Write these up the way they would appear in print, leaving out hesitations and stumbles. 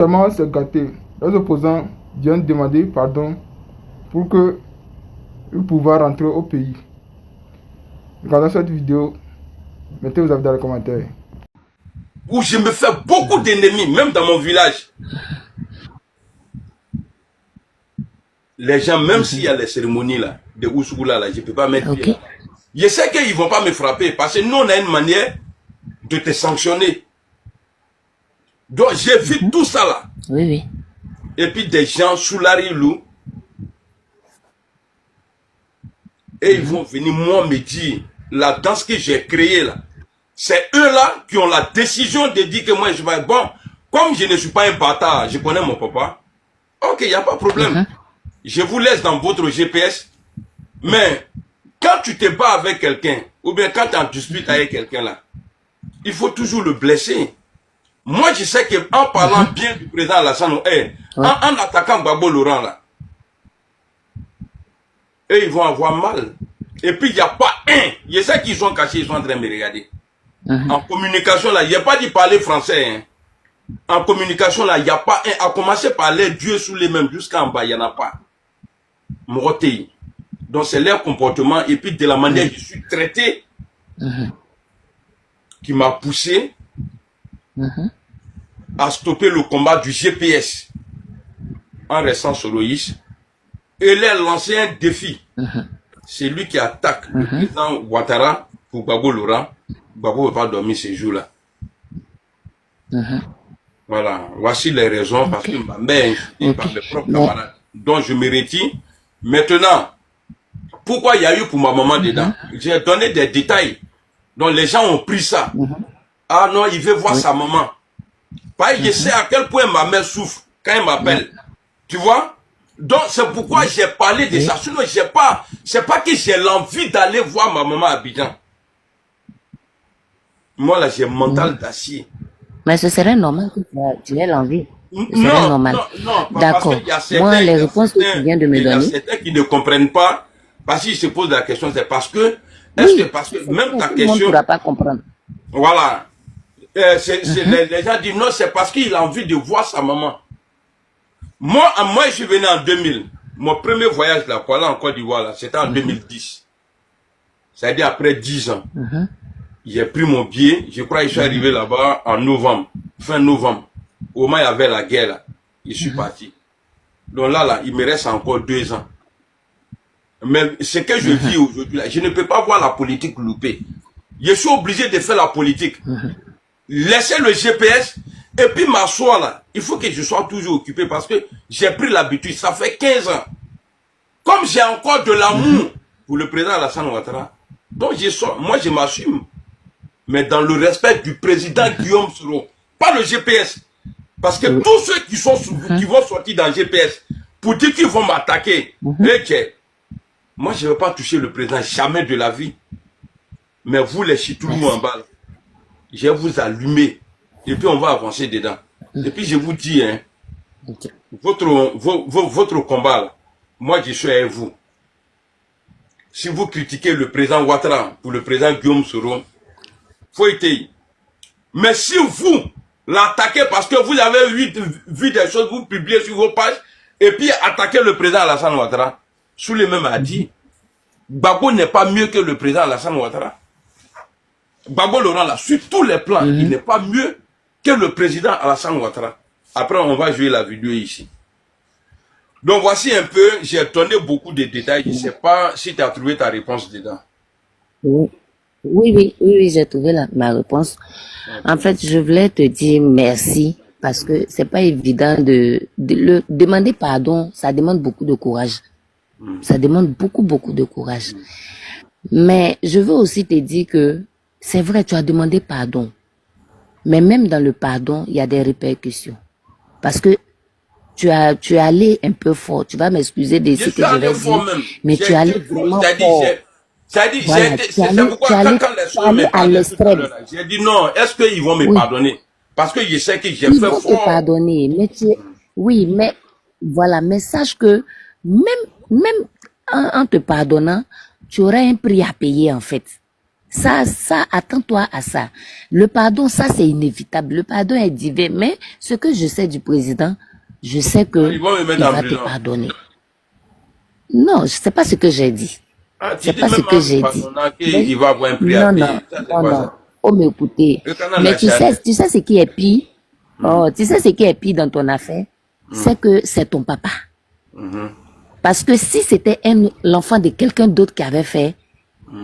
Vraiment s'est gâté. Les opposants viennent demander pardon pour que ils puissent rentrer au pays. Regardez cette vidéo, mettez vos avis dans les commentaires. Où je me fais beaucoup d'ennemis, même dans mon village. Les gens, même s'il y a les cérémonies là, de Oussougoula là, je ne peux pas mettre pied là. Je sais qu'ils ne vont pas me frapper parce que nous, on a une manière de te sanctionner. Donc, j'ai vu tout ça là. Oui, oui. Et puis des gens sous Larilou. Et ils vont venir, moi, me dire, la danse que j'ai créée là, c'est eux là qui ont la décision de dire que moi, je vais... Bon, comme je ne suis pas un bâtard, je connais mon papa. Ok, il n'y a pas de problème. Je vous laisse dans votre GPS. Mais quand tu te bats avec quelqu'un, ou bien quand tu en disputes avec quelqu'un là, il faut toujours le blesser. Moi, je sais qu'en parlant bien du président Alassane, en attaquant Gbagbo Laurent là, eux, ils vont avoir mal. Et puis, il n'y a pas un. Je sais qu'ils sont cachés, ils sont en train de me regarder. En communication là, il n'y a pas dit parler français. Hein. En communication là, il n'y a pas un. À commencer par les dieux sous les mêmes jusqu'en bas, il n'y en a pas. Morotei. Donc, c'est leur comportement et puis de la manière dont je suis traité qui m'a poussé à stopper le combat du GPS en restant soloiste. Et leur lancé un défi. C'est lui qui attaque le président Ouattara pour Gbagbo Laurent. Gbagbo ne veut pas dormir ces jours-là. Voilà. Voici les raisons parce que ma mère est par mes propres camarades. Donc je me retire. Maintenant, pourquoi il y a eu pour ma maman dedans? J'ai donné des détails. Donc les gens ont pris ça. Ah non, il veut voir sa maman. Je sais à quel point ma mère souffre quand elle m'appelle. Tu vois? Donc c'est pourquoi j'ai parlé de ça. Sinon, c'est pas que j'ai l'envie d'aller voir ma maman à Abidjan. Moi là, j'ai un mental d'acier. Mais ce serait normal que tu aies l'envie. Non, normal. Non, d'accord. Moi, les réponses que tu viens de me donner. Il y a certains qui ne comprennent pas parce qu'ils se posent la question, c'est parce que, est-ce que parce que même ta question. On ne pourra pas comprendre. Voilà. Les gens disent non, c'est parce qu'il a envie de voir sa maman. Moi, je suis venu en 2000. Mon premier voyage là, pour aller en Côte d'Ivoire, c'était en 2010. C'est-à-dire après 10 ans. J'ai pris mon billet, je crois que je suis arrivé là-bas en novembre, fin novembre. Au moins, il y avait la guerre là. Je suis parti. Donc là, il me reste encore 2 ans. Mais ce que je vis aujourd'hui là, je ne peux pas voir la politique louper. Je suis obligé de faire la politique. Laisser le GPS et puis m'asseoir là. Il faut que je sois toujours occupé parce que j'ai pris l'habitude. Ça fait 15 ans. Comme j'ai encore de l'amour pour le président Alassane Ouattara, donc moi je m'assume. Mais dans le respect du président Guillaume Soro. Pas le GPS. Parce que tous ceux qui vont sortir dans le GPS pour dire qu'ils vont m'attaquer, moi je ne vais pas toucher le président jamais de la vie. Mais vous les chitoulous en bas, je vais vous allumer. Et puis on va avancer dedans. Et puis je vous dis, hein, votre combat, là, moi je suis avec vous. Si vous critiquez le président Ouattara pour le président Guillaume Soro, faut être. Mais si vous l'attaquez parce que vous avez vu des choses, vous publiez sur vos pages, et puis attaquez le président Alassane Ouattara, sous les mêmes a dit, Gbagbo n'est pas mieux que le président Alassane Ouattara. Gbagbo Laurent, là, sur tous les plans, il n'est pas mieux que le président Alassane Ouattara. Après, on va jouer la vidéo ici. Donc, voici un peu, j'ai donné beaucoup de détails. Je ne sais pas si tu as trouvé ta réponse dedans. Oui, j'ai trouvé ma réponse. En fait, je voulais te dire merci parce que c'est pas évident de le demander pardon. Ça demande beaucoup de courage. Ça demande beaucoup de courage. Mais je veux aussi te dire que c'est vrai, tu as demandé pardon. Mais même dans le pardon, il y a des répercussions. Parce que tu es allé un peu fort. Tu vas m'excuser de ce que je vais dire. Mais tu es allé vraiment fort. Voilà, c'est pourquoi quand les soeurs me parlaient, j'ai dit non, est-ce qu'ils vont me pardonner? Parce que je sais que j'ai fait fort. Ils vont te pardonner, mais oui, mais voilà, mais sache que même en te pardonnant, tu aurais un prix à payer en fait. Ça, attends-toi à ça. Le pardon, ça, c'est inévitable. Le pardon est divin. Mais ce que je sais du président, je sais que Ils vont me il mettre en va te prison. pardonner. Non, c'est pas ce que j'ai dit. Ah, tu C'est dis pas ce même que en j'ai dit. pardonnant Mais- qu'il va avoir un prix à non, payer. non, Ça, c'est non, quoi non. ça? Oh, m'écouter. Le canal Mais national. tu sais ce qui est pire? Oh, tu sais ce qui est pire dans ton affaire? C'est que c'est ton papa. Parce que si c'était l'enfant de quelqu'un d'autre qui avait fait,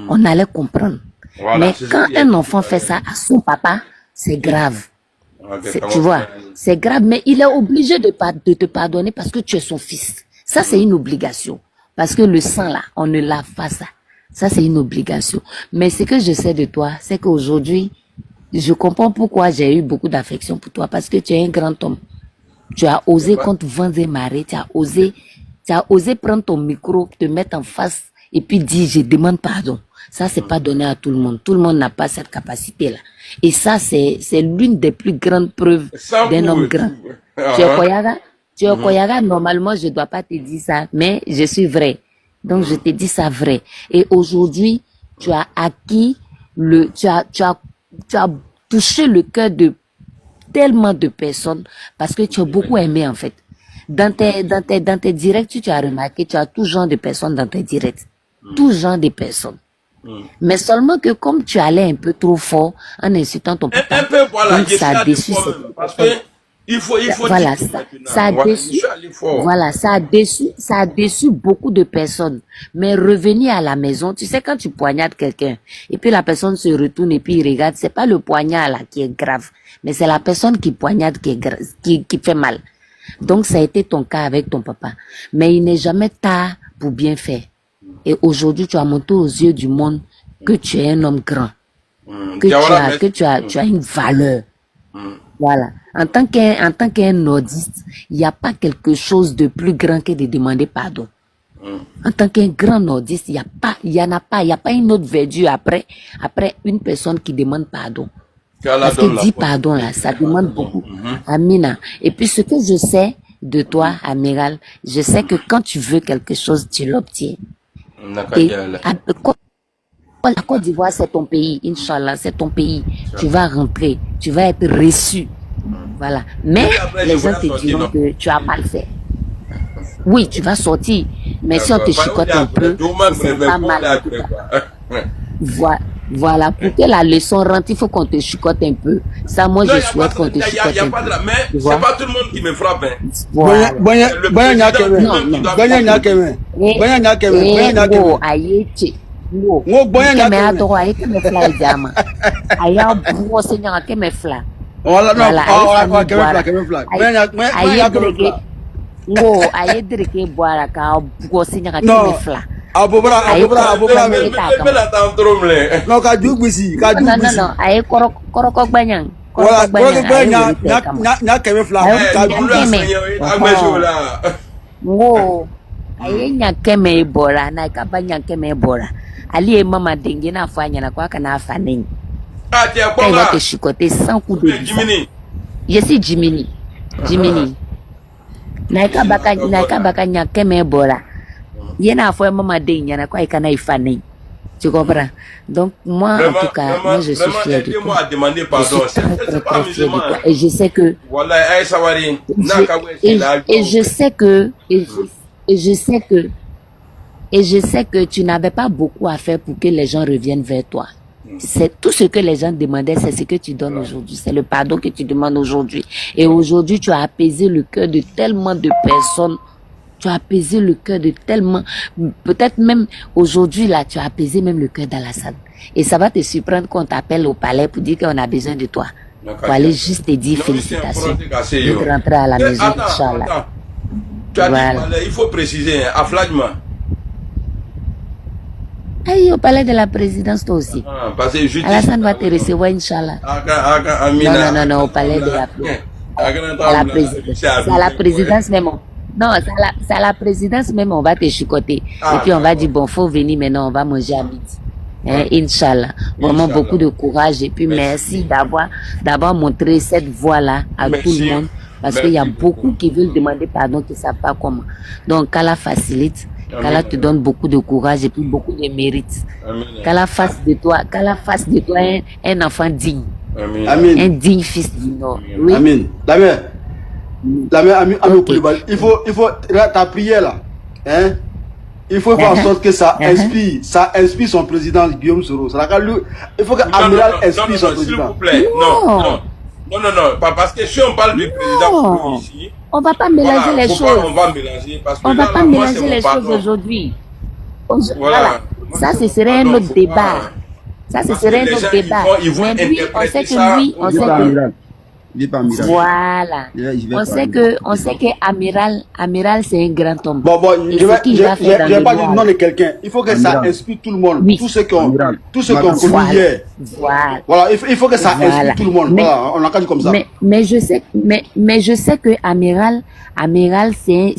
on allait comprendre. Voilà, Mais c'est ce quand qui est un pire. enfant fait ça à son papa, c'est grave. Ok, Tu comment vois, faire? c'est grave, mais il est obligé de te pardonner parce que tu es son fils. Ça, c'est une obligation. Parce que le sang, là, on ne lave pas ça. Ça, c'est une obligation. Mais ce que je sais de toi, c'est qu'aujourd'hui, je comprends pourquoi j'ai eu beaucoup d'affection pour toi. Parce que tu es un grand homme. Tu as osé contre vents et marées. Tu as osé prendre ton micro, te mettre en face et puis dire, je demande pardon. Ça, c'est pas donné à tout le monde. Tout le monde n'a pas cette capacité-là. Et ça, c'est l'une des plus grandes preuves Sans d'un homme pour- grand. Ah, Tu es hein. Koyaga, normalement, je dois pas te dire ça, mais je suis vrai. Donc, je te dis ça vrai. Et aujourd'hui, tu as acquis tu as touché le cœur de tellement de personnes parce que tu as beaucoup aimé, en fait. Dans tes directs, tu as remarqué, tu as tout genre de personnes dans tes directs. Tout genre de personnes. Mais seulement que comme tu allais un peu trop fort en insultant ton papa, Un peu, voilà, donc je ça a suis allé déçu fort cette même, parce que personne. il faut Voilà, dire tout ça maintenant. a Voilà, déçu, je suis allé fort. voilà, ça a déçu beaucoup de personnes. Mais revenir à la maison, tu sais, quand tu poignardes quelqu'un, et puis la personne se retourne et puis il regarde, c'est pas le poignard là qui est grave, mais c'est la personne qui poignarde qui fait mal. Donc ça a été ton cas avec ton papa. Mais il n'est jamais tard pour bien faire. Et aujourd'hui, tu as montré aux yeux du monde que tu es un homme grand, Diawara, que tu as une valeur. Voilà. En tant qu'un nordiste, il n'y a pas quelque chose de plus grand que de demander pardon. En tant qu'un grand nordiste, il n'y a pas une autre verdure après une personne qui demande pardon. Parce que dire pardon là, ça demande beaucoup. Amina. Et puis ce que je sais de toi, Amiral, je sais que quand tu veux quelque chose, tu l'obtiens. Et la Côte d'Ivoire, c'est ton pays, Inch'Allah, c'est ton pays. Tu vas rentrer, tu vas être reçu. Voilà. Mais les gens te diront que tu as mal fait. Oui, tu vas sortir. Mais si on te chicote un peu, c'est pas mal. Voilà. Pour que la leçon rentre, il faut qu'on te chicote un peu. Ça, moi, je souhaite qu'on te chicote un peu. Mais c'est pas tout le monde qui me frappe. Hein. Voilà. Aye nyakeme bora na ikaba nyakeme bora ali mama dengue na fanya na kwa kana afane ah tu es bon là te chicoter sans coup de Jiminy. Je suis Jiminy na ikaba nyakeme bora yena fo mama dengue na kwa kana ifane. Tu comprends? Donc moi vraiment, en tout cas moi je suis fier de toi. Demander pardon. C'est pas amusement. Et je sais que voilà et je sais que tu n'avais pas beaucoup à faire pour que les gens reviennent vers toi. C'est tout ce que les gens demandaient, c'est ce que tu donnes aujourd'hui. C'est le pardon que tu demandes aujourd'hui. Et aujourd'hui, tu as apaisé le cœur de tellement de personnes. Tu as apaisé le cœur de tellement... Peut-être même aujourd'hui, là, tu as apaisé même le cœur d'Alassane. Et ça va te surprendre qu'on t'appelle au palais pour dire qu'on a besoin de toi. Pour aller juste te dire félicitations. De rentrer à la maison, Inch'Allah. Tu as dit, il faut préciser, à Flagman. Aïe, au palais de la présidence, toi aussi. Alassane va te recevoir, Inch'Allah. Non, au palais de la présidence. C'est à la présidence même. Non, c'est à la présidence même, on va te chicoter. Et puis on va dire, bon, faut venir maintenant, on va manger à midi. Inch'Allah. Vraiment beaucoup de courage. Et puis merci d'avoir montré cette voie-là à tout le monde. Parce qu'il y a beaucoup qui veulent demander pardon, qui ne savent pas comment. Donc, qu'Allah facilite. qu'Allah te donne beaucoup de courage et puis beaucoup de mérite. Qu'Allah fasse de toi un enfant digne. Amen. Un digne fils du Nord. Oui. Amen. Ok. Il faut ta prière là. Hein? Il faut faire en sorte que ça inspire son président Guillaume Soro. Il faut que Amiral inspire son s'il vous président. plaît. Non, pas parce que si on parle du président ici, On va pas mélanger les choses. On va mélanger parce que On va là, pas moi, mélanger c'est les mon choses patron. aujourd'hui. Voilà. Ça, ce serait un autre débat. Ça, ce Parce serait que un les autre gens, débat. ils vont Mais lui, on sait interpréter ça que lui, on au- sait Il est pas que... Amiral. Il est pas Amiral. Voilà. Je vais On sait que Amiral, c'est un grand homme. Bon, Et je ce qu'il va faire dans vais le pas dire le noir. nom de quelqu'un. Il faut que ça Amiral. inspire tout le monde. Oui. Tous ceux qui ont Amiral. connu Voilà. hier. Voilà. Voilà, il faut que ça Voilà. inspire tout le monde. Mais- Voilà, on l'a dit comme ça. Mais je sais que Amiral, c'est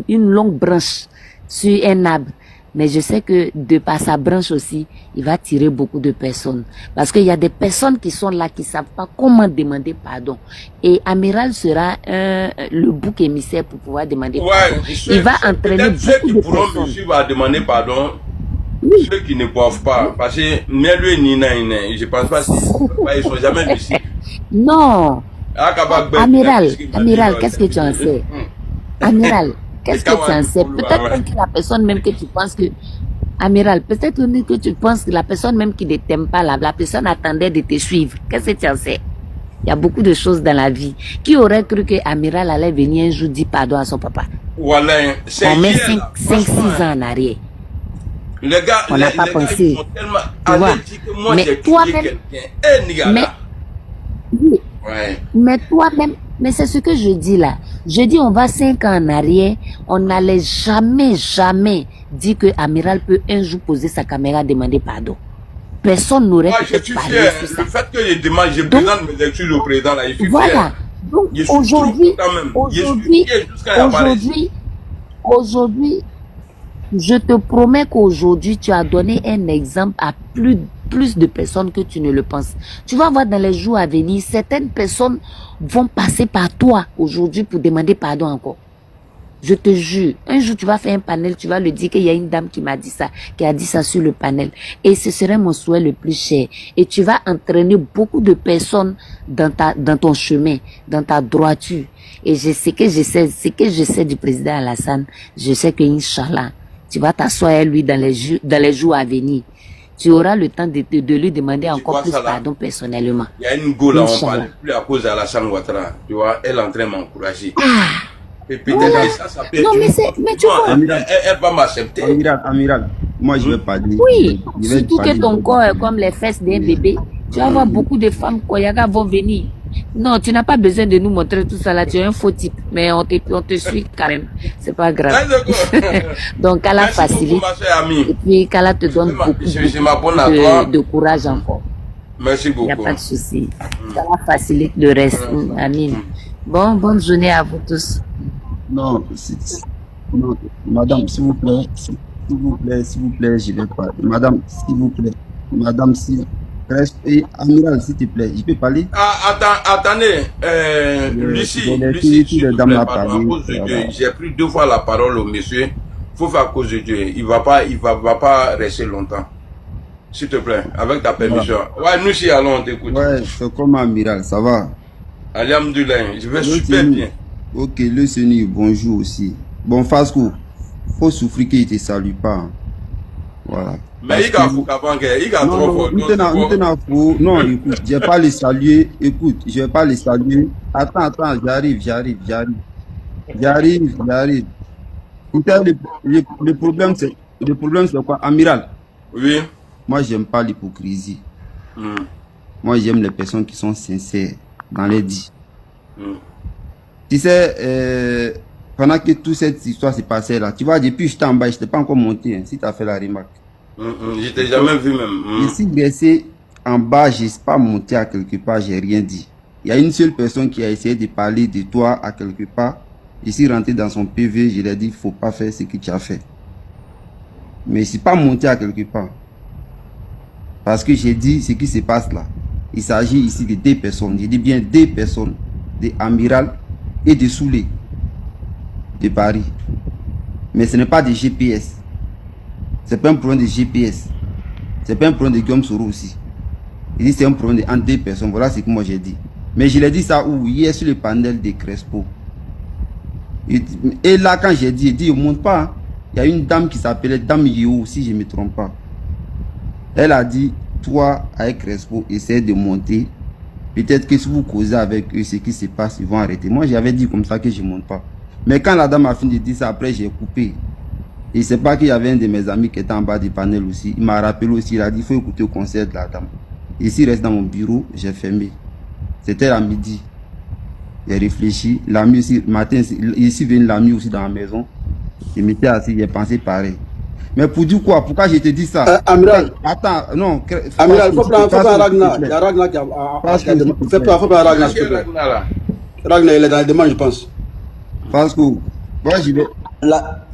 une longue branche sur un arbre. Mais je sais que de par sa branche aussi, il va tirer beaucoup de personnes. Parce qu'il y a des personnes qui sont là, qui savent pas comment demander pardon. Et Amiral sera le bouc émissaire pour pouvoir demander pardon. Il va entraîner peut-être ceux qui beaucoup de pourront me personnes. suivre à demander pardon, Oui. ceux qui ne boivent pas. Parce que Mielu et Nina, je pense pas ils sont jamais lucides. Non. Amiral, qu'est-ce que tu en sais? Amiral, qu'est-ce que tu en sais? Peut-être même que la personne même que tu penses que... Amiral, peut-être même que tu penses que la personne même qui ne t'aime pas, la personne attendait de te suivre. Qu'est-ce que tu en sais? Il y a beaucoup de choses dans la vie. Qui aurait cru que Amiral allait venir un jour dire pardon à son papa? Voilà, c'est On met hier, là, 5-6 franchement, ans en arrière. Les gars, On n'a pas les pensé. Gars, ils sont tellement Tu vois. allés dire que moi Mais j'ai toi-même- tué quelqu'un. Nigga, Mais- là. Oui. Ouais. Mais toi-même, mais c'est ce que je dis là. Je dis on va 5 ans en arrière, on n'allait jamais dire que Amiral peut un jour poser sa caméra demander pardon. Personne n'aurait Moi, je peut-être suis parlé fier. sur ça. Le fait que je demande, je Donc- présente mes excuses au président, là, je suis Voilà. fier. Donc Je suis aujourd'hui, trop content même. Je suis fier jusqu'à la aujourd'hui, je te promets qu'aujourd'hui, tu as donné un exemple à plus de personnes que tu ne le penses. Tu vas voir dans les jours à venir, certaines personnes vont passer par toi aujourd'hui pour demander pardon encore. Je te jure, un jour tu vas faire un panel, tu vas le dire qu'il y a une dame qui m'a dit ça, qui a dit ça sur le panel. Et ce serait mon souhait le plus cher. Et tu vas entraîner beaucoup de personnes dans ton chemin, dans ta droiture. Et ce que je sais du président Alassane, je sais que Inch'Allah, tu vas t'asseoir à lui dans les jours à venir. Tu auras le temps de lui demander encore vois plus ça là? pardon personnellement. Il y a une go là, on Inch'Allah. parle plus à cause d'Alassane Ouattara. Tu vois, elle est en train de m'encourager. Et peut-être Voilà. que ça peut être Non, mais une- mais tu vois. Elle va m'accepter. Amiral, moi je vais pas dire. Oui, Je vais surtout pas que dire. ton corps est comme les fesses d'un bébé. Tu vas voir beaucoup de femmes Koyaga vont venir. Non, tu n'as pas besoin de nous montrer tout ça là. Tu es un faux type, mais on te suit quand même. C'est pas grave. Donc, qu'Allah Merci beaucoup, facilite. ma chère amie. Et puis, qu'Allah te donne beaucoup Je m'abonne à toi. de courage encore. Merci Il n'y a beaucoup. pas de souci. Qu'Allah facilite le reste. Amin. Bon, bonne journée à vous tous. Non, non, madame, s'il vous plaît, je vais pas. Madame, s'il et Amiral, s'il te plaît, je peux parler? Ah, attendez, Lucie, s'il te plaît, pardon, à cause de Dieu, j'ai pris 2 fois la parole au monsieur. Faut faire à cause de Dieu. Il va pas rester longtemps. S'il te plaît, avec ta permission. Ouais, nous aussi, allons, on t'écoute. Ouais, c'est comme Amiral, ça va? Alhamdoulilah, je vais Le super Seigneur. bien. Ok, le Seigneur, bonjour aussi. Bon, Fasco, faut souffrir qu'il ne te salue pas. hein. Voilà. Mais il a trop fort. Non, écoute, je vais pas les saluer. Écoute, je vais pas les saluer. Attends, j'arrive. Le problème, c'est quoi? Amiral, Oui. moi, j'aime pas l'hypocrisie. Hmm. Moi, j'aime les personnes qui sont sincères dans les dits. Hmm. Tu sais, pendant que toute cette histoire s'est passée là, tu vois, depuis que j'étais en bas, je n'étais pas encore monté, hein, si tu as fait la remarque. Je t'ai jamais vu même. Je suis resté en bas, je ne suis pas monté à quelque part, j'ai rien dit. Il y a une seule personne qui a essayé de parler de toi à quelque part. Je suis rentré dans son PV, je lui ai dit, il ne faut pas faire ce que tu as fait. Mais je ne suis pas monté à quelque part. Parce que j'ai dit ce qui se passe là. Il s'agit ici de 2 personnes. Je dis bien 2 personnes. De Amiral et de Soulé. De Paris. Mais ce n'est pas des GPS. C'est pas un problème de GPS. C'est pas un problème de Guillaume Soro aussi. Il dit c'est un problème entre deux personnes. Voilà ce que moi j'ai dit. Mais je l'ai dit ça où? Hier sur le panel de Crespo. Et là, quand j'ai dit, il dit, il ne monte pas. Hein. Il y a une dame qui s'appelait Dame Yo, si je ne me trompe pas. Elle a dit, toi, avec Crespo, essaie de monter. Peut-être que si vous causez avec eux, ce qui se passe, ils vont arrêter. Moi, j'avais dit comme ça que je ne monte pas. Mais quand la dame a fini de dire ça, après, j'ai coupé. Et c'est pas qu'il y avait un de mes amis qui était en bas du panel aussi. Il m'a rappelé aussi, il a dit, il faut écouter le concert de la dame. Et s'il reste dans mon bureau, j'ai fermé. C'était à midi. J'ai réfléchi. L'ami aussi, matin, ici vient l'ami aussi dans la maison. Il m'était assis, j'ai pensé pareil. Mais pour dire quoi? Pourquoi je te dis ça? Amiral. Attends, non. Amiral, il faut prendre Ragnar. Il y a Ragnar qui a. Il faut prendre Ragnar, s'il te plaît. Ragnar, il est dans les demandes, je pense. Parce que, moi, j'y vais.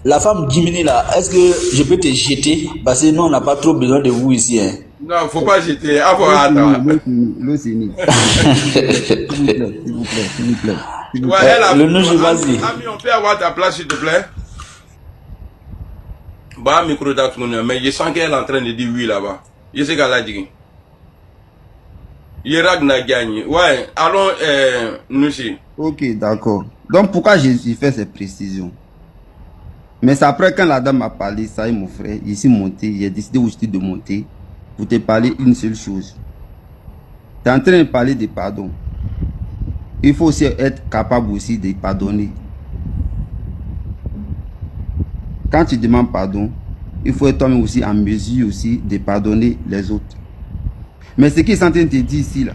La femme Jiminy là, est-ce que je peux te jeter? Parce que nous, on n'a pas trop besoin de vous ici. Hein. Non, faut pas jeter. Attends. L'eau, c'est ni. S'il vous plaît. Ouais, le nom, je vas-y. Ami, on peut avoir ta place, s'il te plaît? Bah, micro d'atounou, mais je sens qu'elle est en train de dire oui là-bas. Je sais qu'elle a dit. Ragnar gagne. Ouais, allons, nous aussi. Ok, d'accord. Donc, pourquoi j'ai fait ces précisions? Mais c'est après, quand la dame a parlé, ça et mon frère, ici monté, j'ai décidé aussi de monter pour te parler une seule chose. Tu es en train de parler de pardon. Il faut aussi être capable aussi de pardonner. Quand tu demandes pardon, il faut être toi-même aussi en mesure aussi de pardonner les autres. Mais ce qu'ils sont en train de te dire ici, là,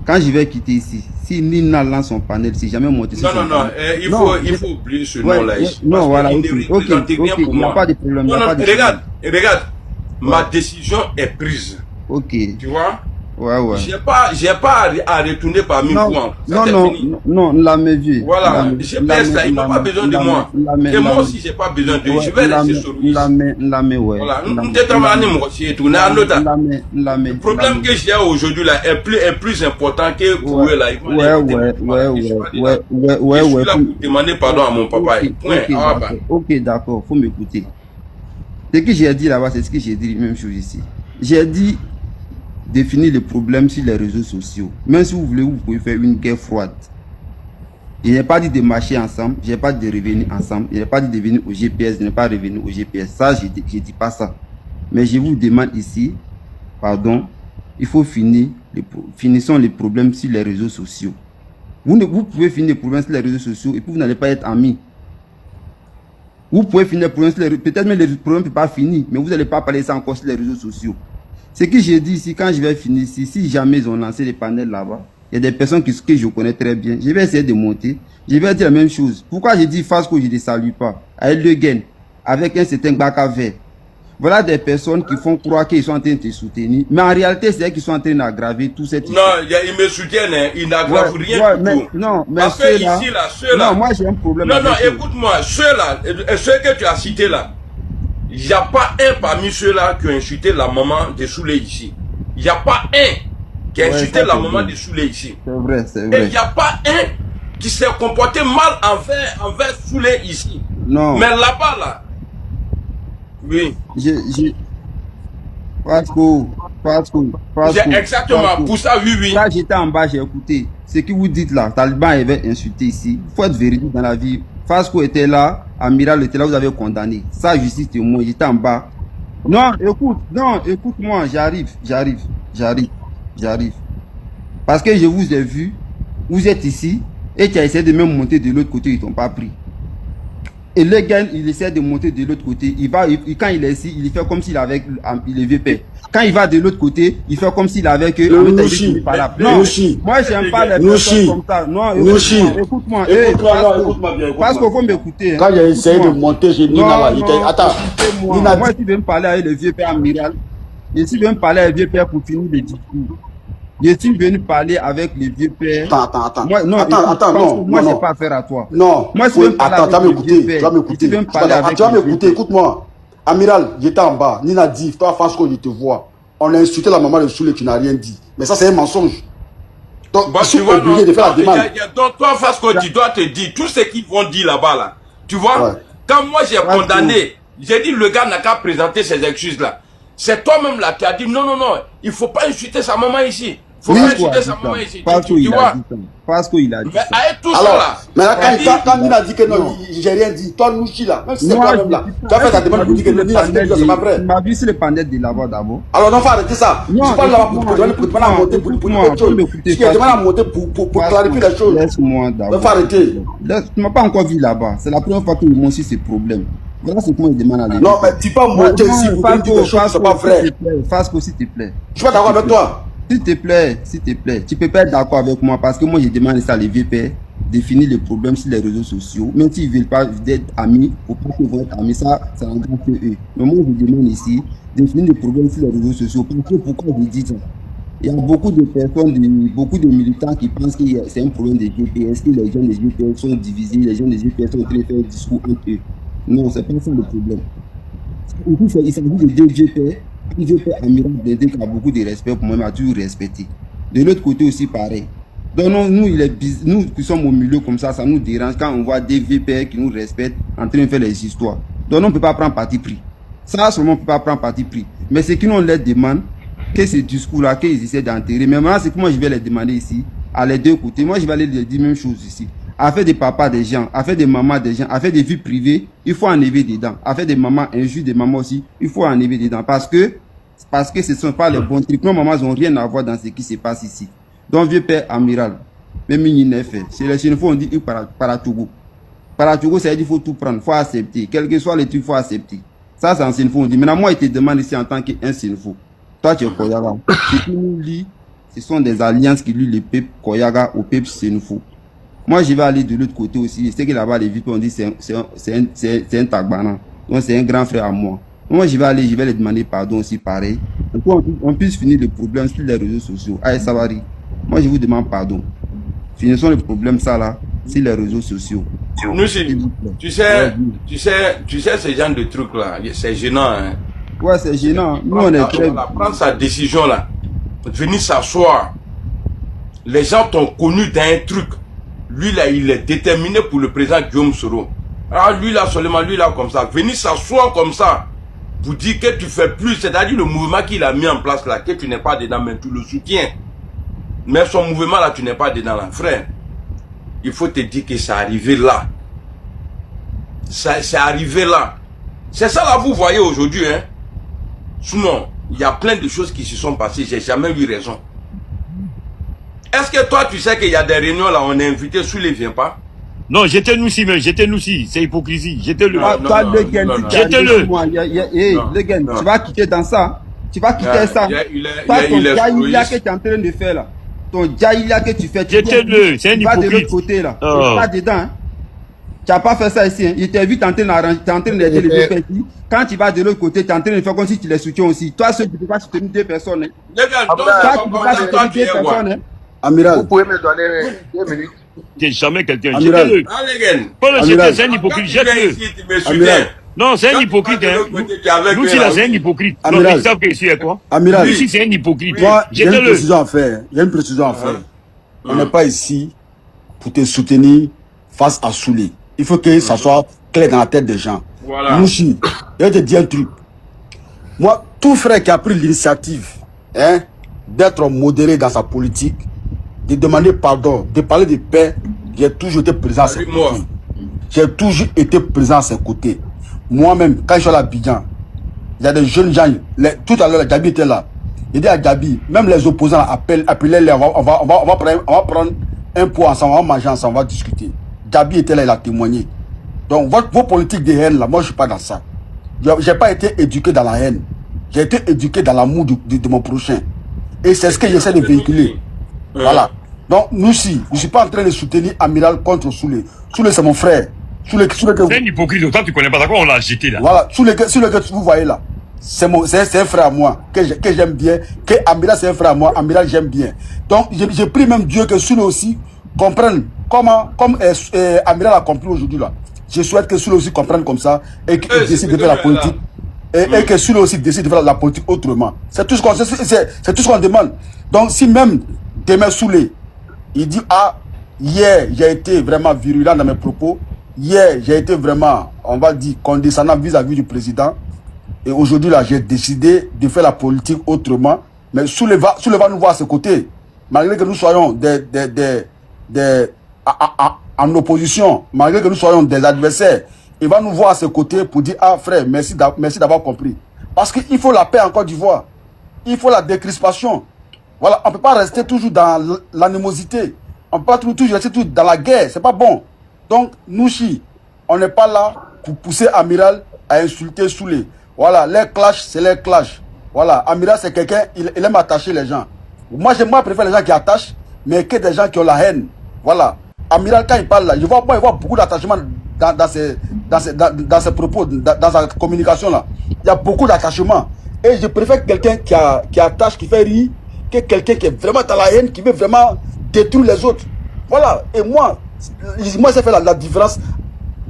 quand je vais quitter ici, si Nina lance son panel, si jamais monté sur son panel. Il faut oublier ce nom-là ici. Non, voilà, ok, il n'y a pas de problème. Non, regarde, ma décision est prise. Ok. Tu vois? Ouais. J'ai pas à retourner parmi vous. Non, la même vie. Voilà, GPS là, ils n'ont pas besoin de moi. Et moi aussi, j'ai pas besoin de je vais rester sur lui. Voilà, le problème que j'ai aujourd'hui là est plus important que pour eux là. Je suis là pour demander pardon à mon papa. Ok, d'accord, faut m'écouter. Ce que j'ai dit là-bas, c'est ce que j'ai dit, même chose ici. J'ai dit définir les problèmes sur les réseaux sociaux. Même si vous voulez, vous pouvez faire une guerre froide. Je n'ai pas dit de marcher ensemble, je n'ai pas dit de revenir ensemble, je n'ai pas dit de venir au GPS, je n'ai pas revenir au GPS. Ça, je ne dis pas ça. Mais je vous demande ici, pardon, il faut finissons les problèmes sur les réseaux sociaux. Vous pouvez finir les problèmes sur les réseaux sociaux et puis vous n'allez pas être amis. Vous pouvez finir les problèmes sur les réseaux sociaux, peut-être même les problèmes ne peuvent pas finir, mais vous n'allez pas parler ça encore sur les réseaux sociaux. Ce que j'ai dit ici, quand je vais finir ici, si jamais ils ont lancé les panels là-bas, il y a des personnes que je connais très bien. Je vais essayer de monter. Je vais dire la même chose. Pourquoi j'ai dit Fasco, je ne les salue pas? Avec le gain, avec un certain Baka vert. Voilà des personnes qui font croire qu'ils sont en train de te soutenir. Mais en réalité, c'est eux qui sont en train d'aggraver tout cette histoire. Non, ils me soutiennent, hein. Ils n'aggravent rien du tout. Non, mais parce que ici, là, ceux-là. Non, moi j'ai un problème. Non, écoute-moi, ceux-là, ceux que tu as cités là, il n'y a pas un parmi ceux-là qui a insulté la maman de Soulé ici. Il n'y a pas un qui a insulté la maman de Soulé ici. C'est vrai, c'est vrai. Et il n'y a pas un qui s'est comporté mal envers Soulé ici. Non. Mais là-bas, là. Oui. Fasco. Exactement, pour ça, oui. Là, j'étais en bas, j'ai écouté. Ce que vous dites là, Taliban avait insulté ici. Il faut être véridique dans la vie. Fasco était là, Amiral était là, vous avez condamné. Ça, justice témoin, j'étais en bas. Non, écoute-moi, j'arrive. Parce que je vous ai vu, vous êtes ici, et tu as essayé de même monter de l'autre côté, ils t'ont pas pris. Et le gars, il essaie de monter de l'autre côté. Quand il est ici, il fait comme s'il avait le VP. Quand il va de l'autre côté, il fait comme s'il avait que... Non, moi j'aime pas les personnes comme ça. Non, écoute-moi. Écoute-moi bien. Parce qu'il faut m'écouter. Quand j'ai essayé de monter, j'ai dit attends. Moi, si je veux me parler avec le vieux père amiral, et si je veux me parler avec le vieux père pour finir le discours, je suis venu parler avec les vieux pères. Attends. Moi, non. Moi, je n'ai pas affaire à toi. Non. Moi, si attends, tu vas m'écouter. Écoute-moi. Amiral, j'étais en bas. Nina dit, toi, Fasco, je te vois. On a insulté la maman de Soulé qui n'a rien dit. Mais ça, c'est un mensonge. Donc, bah, je suis obligé de faire la demande. Donc, toi, Fasco, tu dois te dire tout ce qu'ils vont dire là-bas, là. Tu vois? Quand moi j'ai condamné, j'ai dit le gars n'a qu'à présenter ses excuses là. C'est toi-même là qui as dit non, non, non, il ne faut pas insulter sa maman ici. Il ne faut pas insulter sa maman ici. Tu vois? Parce qu'il a dit ça. Mais avec tout alors, ça là. Mais quand Nina dit que non, j'ai rien dit, toi Nouchi là, même si c'est toi-même là, tu as fait ta demande pour dire que Nina dit que c'est pas vrai. Tu m'as vu sur le panel de là-bas d'abord. Alors non, faut arrêter ça. Je parle là-bas pour demander à monter pour dire quelque chose. Je demande à monter pour clarifier les choses. Laisse-moi d'abord. Faut arrêter. Tu m'as pas encore vu là-bas. C'est la première fois que je montre ces problèmes. Voilà ce que moi je demande à l'église. Non, mais tu peux monter ici pour dire des choses qui sont pas vraies. Fasco, s'il te plaît. Je suis pas d'accord avec toi. S'il te plaît, tu peux pas être d'accord avec moi parce que moi je demande ça à les VP, définir les problèmes sur les réseaux sociaux. Même s'ils ne veulent pas être amis, ou pas qu'ils vont être amis, ça engage que eux. Mais moi je demande ici, définir les problèmes sur les réseaux sociaux. Parce que pourquoi je dis ça? Il y a beaucoup de personnes, beaucoup de militants qui pensent que c'est un problème de GPS, que les gens des GPS sont divisés, les gens des GPS sont en train de faire un discours entre eux. Non, c'est pas ça le problème. Il s'agit de deux GP. Un GP Amiral Blindé qui a beaucoup de respect pour moi, m'a toujours respecté. De l'autre côté aussi pareil. Donc nous qui sommes au milieu comme ça nous dérange quand on voit des VP qui nous respectent en train de faire les histoires. Donc on ne peut pas prendre parti pris. Ça seulement on ne peut pas prendre parti pris. Mais c'est qu'ils nous les demandent, que ce discours-là, qu'ils essaient d'enterrer. Mais maintenant c'est que moi je vais les demander ici, à les deux côtés. Moi je vais aller dire même chose ici. Affaire des papas des gens, affaire des mamans des gens, affaire des vies privées, il faut enlever dedans. Affaire des mamans, injures des mamans aussi, il faut enlever dedans. Parce que ce ne sont pas les bons trucs. Nos mamans n'ont rien à voir dans ce qui se passe ici. Donc, vieux père amiral, même il n'est fait. C'est les Sénéfaux, on dit Paratogo. Paratogo, ça veut dire qu'il faut tout prendre, il faut accepter. Quel que soit les trucs, il faut accepter. Ça, c'est un Sénéfaux, on dit. Maintenant, moi, il te demande ici en tant qu'un Sénéfaux. Toi, tu es Koyaga. Ce qui nous lie, ce sont des alliances qui lient le peuple Koyaga au peuple Sénéfaux. Moi, je vais aller de l'autre côté aussi. C'est que là-bas, les vieux, on dit c'est un Tagbana. Donc, c'est un grand frère à moi. Moi, je vais les demander pardon aussi, pareil. Pour qu'on puisse finir le problème sur les réseaux sociaux. Aïe, Savary, moi, je vous demande pardon. Finissons le problème, ça, là, sur les réseaux sociaux. Nous, tu sais, ce genre de trucs-là, c'est gênant, hein. Ouais, c'est gênant. Nous, on est très... Prendre sa décision, là. Venir s'asseoir. Les gens t'ont connu dans un truc. Lui, là, il est déterminé pour le président Guillaume Soro. Alors, lui, là, seulement, lui, là, comme ça. Venir s'asseoir comme ça. Pour dire que tu fais plus, c'est-à-dire le mouvement qu'il a mis en place là, que tu n'es pas dedans, mais tu le soutiens. Mais son mouvement là, tu n'es pas dedans là. Frère, il faut te dire que c'est arrivé là. C'est arrivé là. C'est ça là, vous voyez aujourd'hui, hein. Sinon, il y a plein de choses qui se sont passées, j'ai jamais eu raison. Est-ce que toi, tu sais qu'il y a des réunions là, on est invité, sous les vient pas? Non, j'étais nous si, mais j'étais nous si, c'est hypocrisie. J'étais-le. Tu vas quitter dans ça. Tu vas quitter ça. Toi, ton jaïlia que tu es en train de faire là. Ton jaïlia que tu fais. J'étais-le, c'est un hypocrite. Tu vas de l'autre côté là. Tu vas dedans. Tu n'as pas fait ça ici. Il t'a vu, tu es en train d'aider les deux petits. Quand tu vas de l'autre côté, tu es en train de faire comme si tu les soutiens aussi. Toi, seul, tu ne peux pas soutenir deux personnes. Toi, tu ne peux pas soutenir deux personnes. Amiral. Vous pouvez me donner 2 minutes. T'es jamais quelqu'un. Amiral. Jette-le. C'est un hypocrite. Jette-le. Non, c'est un hypocrite. Nous, si là, c'est un hypocrite. Non, ils savent que ici est quoi? Amiral. Lui, si c'est un hypocrite. J'ai une précision à faire. On n'est pas ici pour te soutenir face à Soulé. Il faut que ça soit clair dans la tête des gens. Voilà. Mouchi, je vais te dire un truc. Moi, tout frère qui a pris l'initiative d'être modéré dans sa politique, de demander pardon, de parler de paix, j'ai toujours été présent à ses côtés. J'ai toujours été présent à ses côtés. Moi-même, quand je suis à l'Abidjan, il y a des jeunes gens, tout à l'heure, Gabi était là. Il dit à Gabi, même les opposants appelaient-les, on va prendre un pot ensemble, on va manger ensemble, on va discuter. Gabi était là, il a témoigné. Donc, vos politiques de haine, là, moi, je ne suis pas dans ça. Je n'ai pas été éduqué dans la haine. J'ai été éduqué dans l'amour de mon prochain. Et c'est ce que j'essaie de véhiculer. Voilà. Donc, nous, si, je ne suis pas en train de soutenir Amiral contre Soulé. Soulé, c'est mon frère. C'est un hypocrite, toi, tu ne connais pas d'accord, on l'a jeté là. Voilà. Soulé que vous voyez là, c'est un frère à moi, que j'aime bien. Que Amiral, c'est un frère à moi. Amiral, j'aime bien. Donc, j'ai pris même Dieu que Soulé aussi comprenne comme Amiral a compris aujourd'hui là. Je souhaite que Soulé aussi comprenne comme ça et qu'il décide de faire la politique. Et que Soulé aussi décide de faire la politique autrement. C'est tout ce qu'on demande. Donc, si même demain Soulé, il dit, ah, hier, j'ai été vraiment virulent dans mes propos, hier, j'ai été vraiment, on va dire, condescendant vis-à-vis du président. Et aujourd'hui, là, j'ai décidé de faire la politique autrement. Mais Souleva nous voir à ses côtés. Malgré que nous soyons en opposition, malgré que nous soyons des adversaires, il va nous voir à ses côtés pour dire, ah frère, merci d'avoir compris. Parce qu'il faut la paix en Côte d'Ivoire. Il faut la décrispation. Voilà, on ne peut pas rester toujours dans l'animosité. On ne peut pas toujours rester toujours dans la guerre. C'est pas bon. Donc, nous, on n'est pas là pour pousser Amiral à insulter Soulé. Voilà, les clashs, c'est les clashs. Voilà, Amiral, c'est quelqu'un, il aime attacher les gens. Moi, je préfère les gens qui attachent, mais que des gens qui ont la haine. Voilà. Amiral, quand il parle là, je vois beaucoup d'attachement dans ses propos, dans sa communication là. Il y a beaucoup d'attachement. Et je préfère quelqu'un qui attache, qui fait rire, que quelqu'un qui est vraiment dans la haine, qui veut vraiment détruire les autres. Voilà. Et moi, ça fait la différence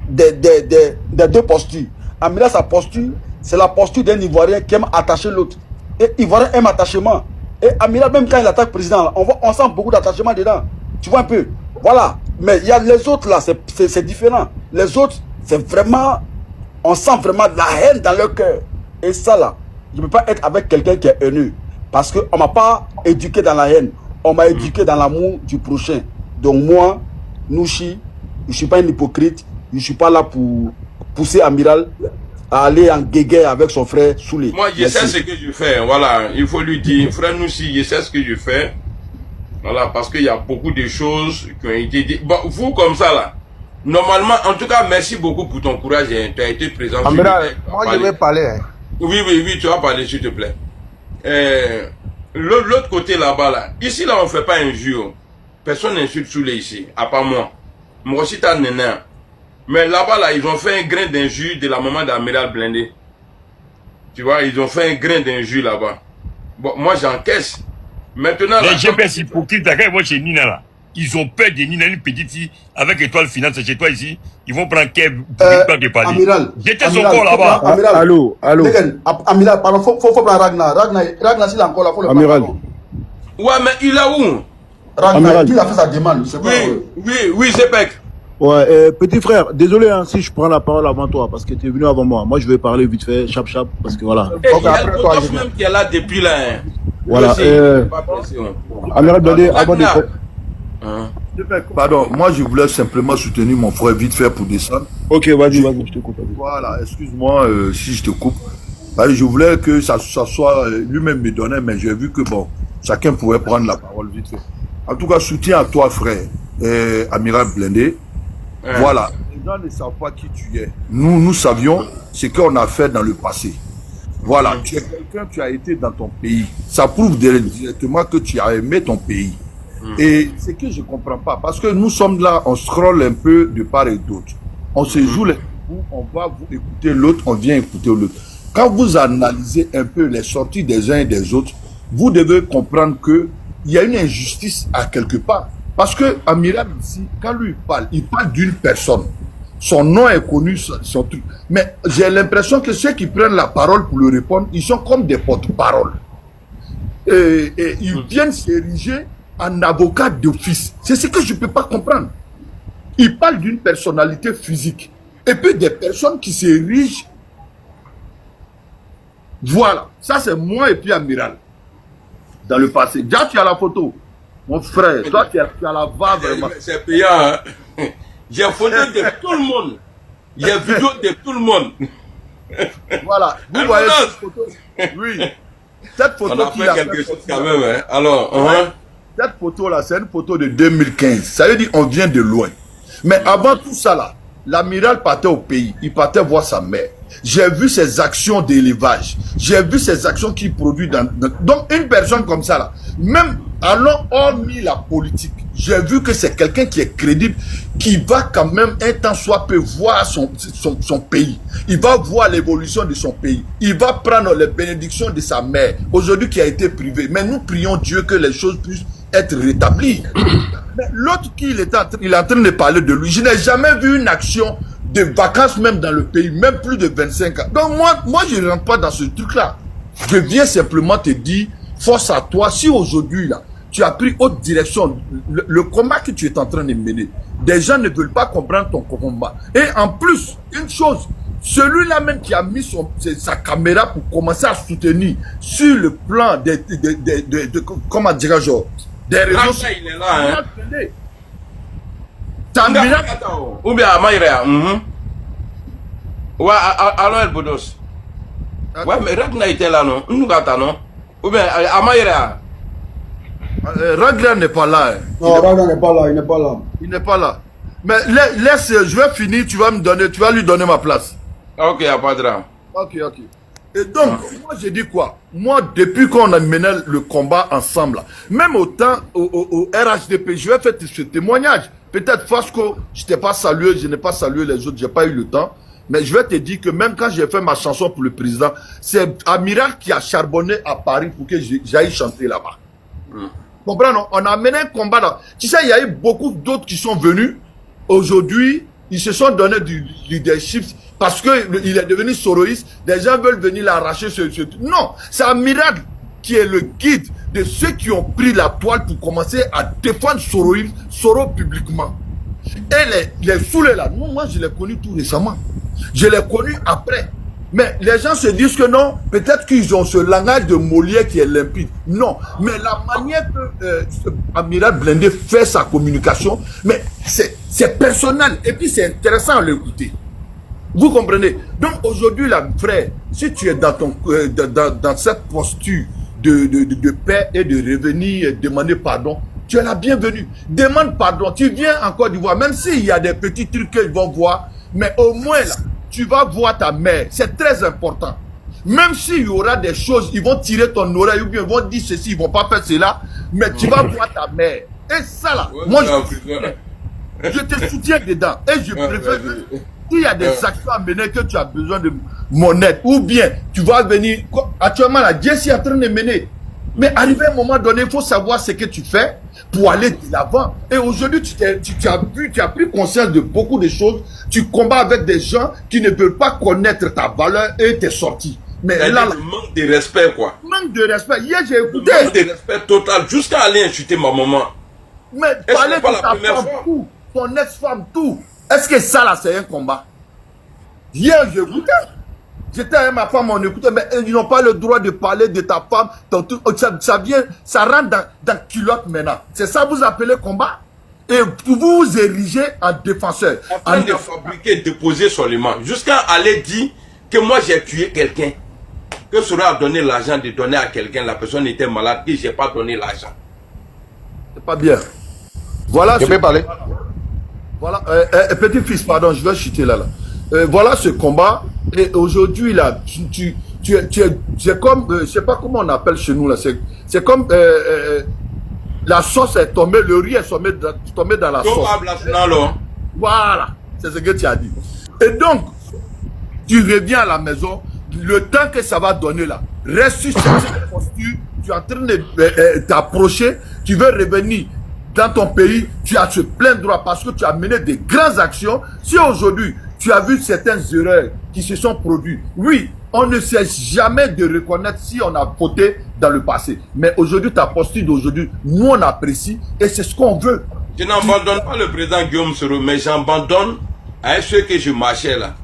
des deux postures. Amiral, sa posture, c'est la posture d'un Ivoirien qui aime attacher l'autre. Et Ivoirien aime attachement. Et Amiral, même quand il attaque le président, on sent beaucoup d'attachement dedans. Tu vois un peu. Voilà. Mais il y a les autres là, c'est différent. Les autres, c'est vraiment, on sent vraiment de la haine dans leur cœur. Et ça là, je ne peux pas être avec quelqu'un qui est haineux. Parce qu'on ne m'a pas éduqué dans la haine. On m'a éduqué dans l'amour du prochain. Donc moi, Nouchi, je ne suis pas un hypocrite. Je ne suis pas là pour pousser Amiral à aller en guéguerre avec son frère Soulé. Moi, je sais ce que je fais. Voilà, il faut lui dire, frère Nouchi, je sais ce que je fais. Voilà, parce qu'il y a beaucoup de choses qui ont été dites. Bon, vous comme ça là, normalement, en tout cas, merci beaucoup pour ton courage. Hein. Tu as été présent. Amiral, moi je vais parler. Hein. Oui, tu vas parler, s'il te plaît. L'autre côté là-bas, là. Ici, là, on ne fait pas injure. Personne n'insulte Soulé ici, à part moi. Moi aussi, t'as nénin. Mais là-bas, là, ils ont fait un grain d'injure de la maman d'Amiral Blindé. Tu vois, ils ont fait un grain d'injure là-bas. Bon, moi, j'encaisse. Maintenant, les GPS hypocrites, quand ils vont chez Nina, là, ils ont peur de Nina, une petite fille, avec étoile finale, c'est chez toi ici. Ils vont prendre Kev pour de parler. Amiral. J'étais son corps là-bas. Amiral. Allô. Amiral, pardon, faut prendre Ragnar. Ragnar, s'il est encore là, faut le prendre. Amiral. Ouais, mais il est où? Ragnar, il a fait sa demande. Oui, c'est Pec. Ouais, petit frère, désolé hein, si je prends la parole avant toi, parce que tu es venu avant moi. Moi, je vais parler vite fait, chap, parce que voilà. Il y a le Potof même qui est là depuis là. Hein. Voilà. Amiral Blindé, avant de... Pardon, moi je voulais simplement soutenir mon frère vite fait pour descendre. Ok, vas-y, je te coupe. Voilà, excuse-moi si je te coupe. Je voulais que ça soit, lui-même me donnait, mais j'ai vu que bon, chacun pouvait prendre la parole vite fait. En tout cas, soutien à toi frère, Amiral Blindé. Voilà, les gens ne savent pas qui tu es. Nous savions ce qu'on a fait dans le passé. Voilà, tu es quelqu'un, tu as été dans ton pays. Ça prouve directement que tu as aimé ton pays. Et ce que je ne comprends pas, parce que nous sommes là, on scrolle un peu de part et d'autre. On se joue les coups, on va vous écouter l'autre, on vient écouter l'autre. Quand vous analysez un peu les sorties des uns et des autres, vous devez comprendre qu'il y a une injustice à quelque part. Parce que Amiral ici, quand lui il parle d'une personne. Son nom est connu, son truc. Mais j'ai l'impression que ceux qui prennent la parole pour lui répondre, ils sont comme des porte-paroles. Et ils viennent s'ériger en avocat d'office. C'est ce que je ne peux pas comprendre. Il parle d'une personnalité physique. Et puis des personnes qui s'érigent. Voilà. Ça, c'est moi et puis Amiral. Dans le passé. Déjà, tu as la photo. Mon frère, toi, tu as la va vraiment. C'est payant, hein. J'ai photo de tout le monde. J'ai vidéo de tout le monde. Voilà. Vous voyez cette photo? Oui. Cette photo on a fait quelque chose quand même, hein. Alors, cette photo-là, c'est une photo de 2015. Ça veut dire qu'on vient de loin. Mais avant tout ça, là, l'amiral partait au pays. Il partait voir sa mère. J'ai vu ses actions d'élevage. J'ai vu ses actions qu'il produit Donc, une personne comme ça, là, même allons hormis la politique, j'ai vu que c'est quelqu'un qui est crédible, qui va quand même un temps soit peu voir son pays. Il va voir l'évolution de son pays. Il va prendre les bénédictions de sa mère, aujourd'hui qui a été privée. Mais nous prions Dieu que les choses puissent être rétablies. Mais l'autre il est en train de parler de lui. Je n'ai jamais vu une action de vacances même dans le pays, même plus de 25 ans. Donc moi je ne rentre pas dans ce truc-là. Je viens simplement te dire, force à toi, si aujourd'hui là, tu as pris haute direction. Le combat que tu es en train de mener, des gens ne veulent pas comprendre ton combat. Et en plus, une chose, celui-là même qui a mis sa caméra pour commencer à soutenir sur le plan comment dirais-je, des réseaux sociaux. Il est là, hein. Ou bien Amaïrea. Ouais, alors El Boudos. Ouais, mais Ragnar était là, non? Nous non? Ou bien Amaïrea. Ragnar n'est pas là. Non, Ragnar n'est pas là, il n'est pas là. Il n'est pas là. Mais laisse, je vais finir, tu vas lui donner ma place. Ok, il n'y a pas de drame. Ok. Et donc, moi j'ai dit quoi? Moi, depuis qu'on a mené le combat ensemble, même au temps, au RHDP, je vais faire ce témoignage. Peut-être Fasco, je n'ai pas salué les autres, je n'ai pas eu le temps. Mais je vais te dire que même quand j'ai fait ma chanson pour le président, c'est Amiral qui a charbonné à Paris pour que j'aille chanter là-bas. Comprends, non? On a mené un combat là. Tu sais, il y a eu beaucoup d'autres qui sont venus. Aujourd'hui, ils se sont donné du leadership parce qu'il est devenu soroïste. Des gens veulent venir l'arracher. Non, c'est Amiral qui est le guide de ceux qui ont pris la toile pour commencer à défendre Soro publiquement. Et les saoulés là, moi je l'ai connu tout récemment. Je l'ai connu après. Mais les gens se disent que non, peut-être qu'ils ont ce langage de Molière qui est limpide. Non, mais la manière que Amiral Blindé fait sa communication, mais c'est personnel. Et puis c'est intéressant à l'écouter. Vous comprenez? Donc aujourd'hui, là, frère, si tu es dans cette posture de paix et de revenir demander pardon, tu es la bienvenue. Demande pardon. Tu viens en Côte d'Ivoire, même s'il y a des petits trucs qu'ils vont voir, mais au moins là, tu vas voir ta mère. C'est très important. Même s'il y aura des choses, ils vont tirer ton oreille ou bien ils vont dire ceci, ils vont pas faire cela, mais tu vas voir ta mère. Et ça là, moi je te soutiens dedans. Et je préfère que s'il y a des actions à mener que tu as besoin de mon aide, ou bien tu vas venir, actuellement là, Jesse est en train de mener. Mais arrivé à un moment donné, il faut savoir ce que tu fais pour aller de l'avant. Et aujourd'hui, tu as pris conscience de beaucoup de choses. Tu combats avec des gens qui ne veulent pas connaître ta valeur et tes sorties. Mais là, manque de respect, quoi. Manque de respect. Hier, j'ai écouté. Manque de respect total, jusqu'à aller insulter ma maman. Mais parler de ta femme, tout. Ton ex-femme, tout. Est-ce que ça, là, c'est un combat? Hier, j'ai écouté. J'étais avec ma femme, on écoutait, mais ils n'ont pas le droit de parler de ta femme. Ça rentre dans culotte maintenant. C'est ça que vous appelez combat? Et vous vous érigez en défenseur. En train de fabriquer, déposer seulement. Jusqu'à aller dire que moi j'ai tué quelqu'un. Que Soro a donné l'argent de donner à quelqu'un. La personne était malade et je n'ai pas donné l'argent. C'est pas bien. Voilà. Je peux parler? Voilà. Petit-fils, pardon, je vais chuter là. Voilà ce combat. Et aujourd'hui, là, c'est comme, je sais pas comment on appelle chez nous, là, c'est comme, la sauce est tombée, le riz est tombé dans la sauce. Voilà, c'est ce que tu as dit. Et donc, tu reviens à la maison, le temps que ça va donner là, reste sur cette posture, tu es en train de t'approcher, tu veux revenir dans ton pays, tu as ce plein droit parce que tu as mené des grandes actions. Si aujourd'hui, tu as vu certaines erreurs qui se sont produites, oui, on ne sait jamais de reconnaître si on a voté dans le passé. Mais aujourd'hui, ta posture d'aujourd'hui, nous on apprécie et c'est ce qu'on veut. Je n'abandonne pas le président Guillaume Soro, mais j'abandonne à ceux que je marchais là.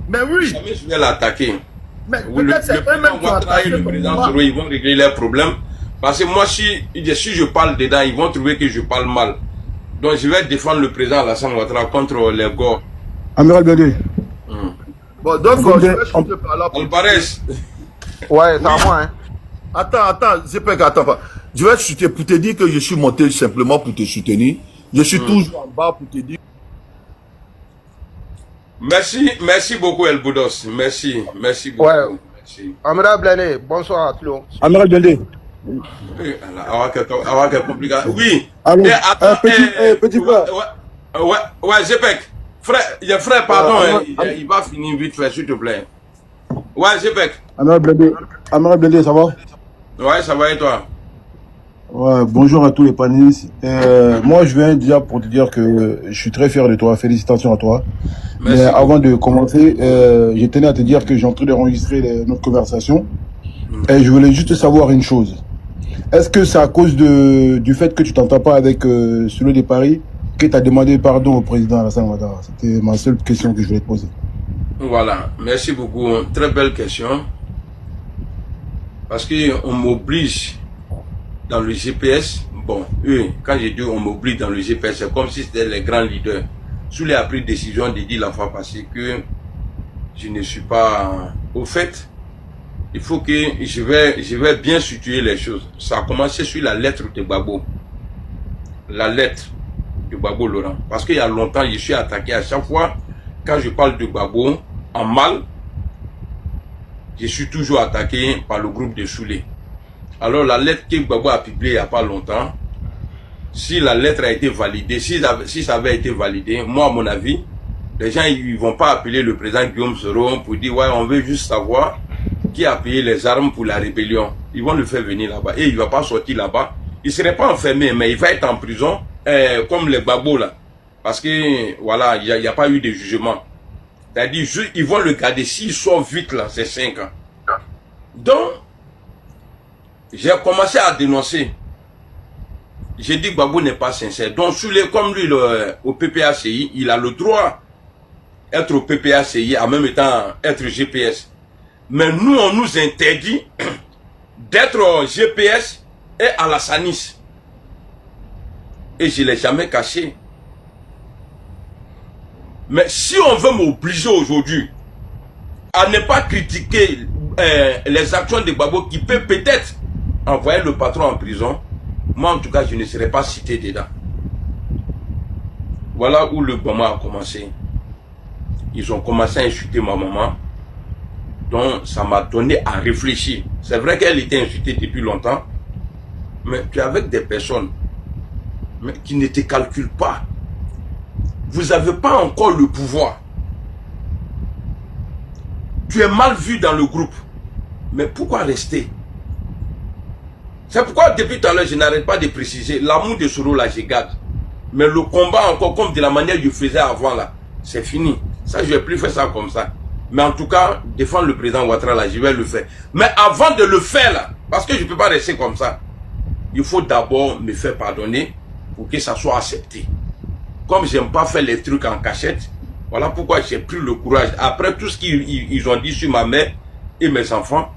Mais oui. Jamais je vais l'attaquer. Mais peut-être c'est eux-mêmes qui ont attaqué le président Soro, ils vont régler leurs problèmes. Parce que moi, si je parle dedans, ils vont trouver que je parle mal. Donc je vais défendre le président Alassane Ouattara contre les gars. Amiral Blindé. Bon, donc je vais chuter par là. On paraît. Ouais, c'est à moi, hein. Attends, c'est pas qu'attends pas. Je vais chuter pour te dire que je suis monté simplement pour te soutenir. Je suis toujours en bas pour te dire. Merci beaucoup El Boudos. Merci beaucoup. Ouais. Merci. Amiral Blindé, bonsoir à tout le monde. Amiral Blindé. Oui. Allô, petit frère. Ouais, Zepek. Frère, pardon, il va finir vite fait, s'il te plaît. Ouais, Zepek. Amiral Blindé, ça va? Ouais, ça va et toi? Ouais, bonjour à tous les panélistes. Moi, je viens déjà pour te dire que je suis très fier de toi. Félicitations à toi. Merci. Mais avant de commencer, je tenais à te dire que j'ai en train d'enregistrer notre conversation. Et je voulais juste savoir une chose. Est-ce que c'est à cause du fait que tu t'entends pas avec celui de Paris que tu as demandé pardon au président Alassane Ouattara? C'était ma seule question que je voulais te poser. Voilà, merci beaucoup. Très belle question. Parce qu'on m'oblige dans le GPS. Bon, eux, quand j'ai dit on m'oblige dans le GPS, c'est comme si c'était les grands leaders. Sous les a pris décision de dire la fois passée que je ne suis pas au fait. Il faut que je vais bien situer les choses. Ça a commencé sur la lettre de Gbagbo. La lettre de Gbagbo Laurent. Parce qu'il y a longtemps, je suis attaqué à chaque fois. Quand je parle de Gbagbo en mal, je suis toujours attaqué par le groupe de Soulé. Alors la lettre que Gbagbo a publiée il n'y a pas longtemps, si la lettre a été validée, si ça avait été validé, moi à mon avis, les gens ils vont pas appeler le président Guillaume Soro pour dire ouais on veut juste savoir qui a payé les armes pour la rébellion. Ils vont le faire venir là-bas et il ne va pas sortir là-bas. Il ne serait pas enfermé mais il va être en prison comme les Gbagbo là. Parce que voilà, il n'y a pas eu de jugement. C'est-à-dire ils vont le garder s'il sort vite là, c'est 5 ans. Donc, j'ai commencé à dénoncer. J'ai dit que Gbagbo n'est pas sincère. Donc, comme lui, au PPACI, il a le droit d'être au PPACI, en même temps être GPS. Mais nous, on nous interdit d'être GPS et à la Sanis. Et je ne l'ai jamais caché. Mais si on veut m'obliger aujourd'hui à ne pas critiquer les actions de Gbagbo qui peut peut-être envoyer le patron en prison, moi en tout cas je ne serai pas cité dedans. Voilà où le Bama a commencé. Ils ont commencé à insulter ma maman. Donc ça m'a donné à réfléchir. C'est vrai qu'elle était insultée depuis longtemps. Mais tu es avec des personnes qui ne te calculent pas. Vous n'avez pas encore le pouvoir. Tu es mal vu dans le groupe. Mais pourquoi rester? C'est pourquoi depuis tout à l'heure, je n'arrête pas de préciser. L'amour de Soro, là, je garde. Mais le combat encore, comme de la manière que je faisais avant, là, c'est fini. Ça, je ne vais plus faire ça comme ça. Mais en tout cas, défendre le président Ouattara, là, je vais le faire. Mais avant de le faire, là, parce que je ne peux pas rester comme ça, il faut d'abord me faire pardonner pour que ça soit accepté. Comme j'aime pas faire les trucs en cachette, voilà pourquoi j'ai pris le courage. Après tout ce qu'ils ont dit sur ma mère et mes enfants,